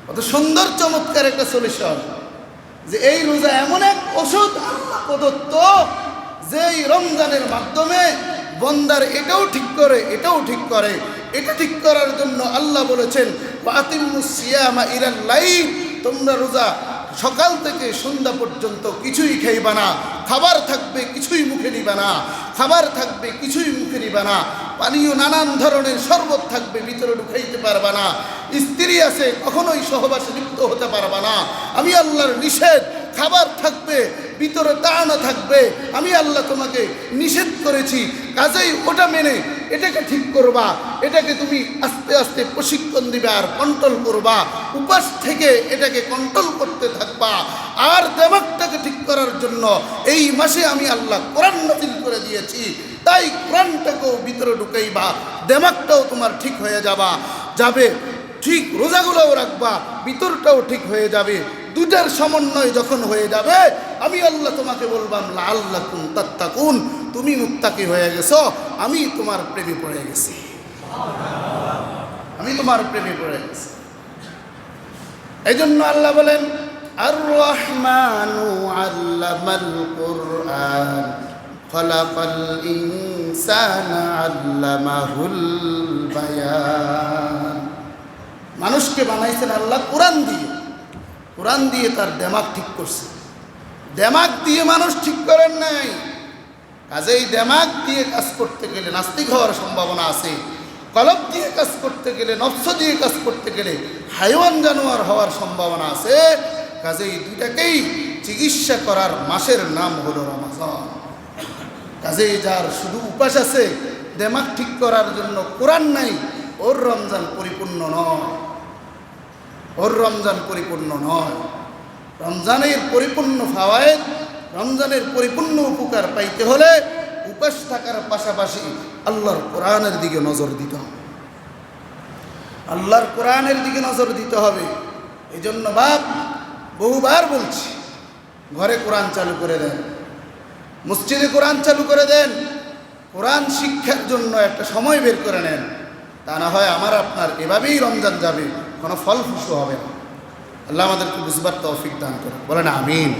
কত সুন্দর চমৎকার একটা সলিউশন, যে এই রোজা এমন এক ওষুধ আল্লাহ প্রদত্ত, যে এই রমজানের মাধ্যমে বন্দার এটাও ঠিক করে, এটাও ঠিক করে। এটা ঠিক করার জন্য আল্লাহ বলেছেন ওয়াতিমুস সিয়ামা ইলাল লাইল, তোমরা রোজা সকাল থেকে সন্ধ্যা পর্যন্ত কিছুই খাইবা না, খাবার থাকবে কিছুই মুখে নিবা না, খাবার থাকবে কিছুই মুখে নিবা না, পানীয় নানান ধরনের শরবত থাকবে ভিতরে ঢুকাইতে পারবা না, স্ত্রী আছে কখনোই সহবাসে লিপ্ত হতে পারবা না। আমি আল্লাহর নিষেধ, খাবার থাকবে ভিতরে দাঁড়ানো থাকবে, আমি আল্লাহ তোমাকে নিষেধ করেছি, কাজেই ওটা মেনে এটাকে ঠিক করবা, এটাকে তুমি আস্তে আস্তে প্রশিক্ষণ দিবে আর কন্ট্রোল করবা, উপাস থেকে এটাকে কন্ট্রোল করতে থাকবা। আর দেমাগটাকে ঠিক করার জন্য এই মাসে আমি আল্লাহ কোরআন নাযিল করে দিয়েছি, তাই কোরআনটাকেও ভিতরে ঢুকাইবা, দেমাগটাও তোমার ঠিক হয়ে যাবে ঠিক, রোজাগুলোও রাখবা, ভিতরটাও ঠিক হয়ে যাবে। দুটার সমন্বয় যখন হয়ে যাবে, আমি আল্লাহ তোমাকে বলবাম লাআল্লাকুম তাত্তাকুন, তুমি মুত্তাকি হয়ে গেছো, আমি তোমার প্রেমে পড়ে গেছি, আমি তোমার প্রেমে পড়ে গেছি। এই জন্য আল্লাহ বলেন আর রহমানু আল্লামাল কুরআন খালাকাল ইনসানা আল্লামাহুল বায়ান। মানুষকে বানাইছেন আল্লাহ কোরআন দিয়ে, কোরআন দিয়ে তার দেমাগ ঠিক করছে। দেমাগ দিয়ে মানুষ ঠিক করেন নাই, কাজেই দেমাগ দিয়ে কাজ করতে গেলে নাস্তিক হওয়ার সম্ভাবনা আছে, কলব দিয়ে কাজ করতে গেলে, নফস দিয়ে কাজ করতে গেলে হাইওয়ান জানোয়ার হওয়ার সম্ভাবনা আছে। কাজেই দুটাকেই চিকিৎসা করার মাসের নাম হলো রমজান। কাজেই যার শুধু উপাস আছে, দেমাগ ঠিক করার জন্য কোরআন নাই, ওর রমজান পরিপূর্ণ নয়, ওর রমজান পরিপূর্ণ নয়। রমজানের পরিপূর্ণ ফাওয়ায়েদ, রমজানের পরিপূর্ণ উপকার পাইতে হলে উপাস থাকার পাশাপাশি আল্লাহর কোরআনের দিকে নজর দিতে হবে, আল্লাহর কোরআনের দিকে নজর দিতে হবে। এই জন্য বাপ বহুবার বলছি, ঘরে কোরআন চালু করে দেন, মসজিদে কোরআন চালু করে দেন, কোরআন শিক্ষার জন্য একটা সময় বের করে নেন, তা না হয় আমার আপনার এভাবেই রমজান যাবে, কোনো ফল ফুসু হবে না। আল্লাহ আমাদেরকে বুঝবার তৌফিক দান করে, বলেন আমিন।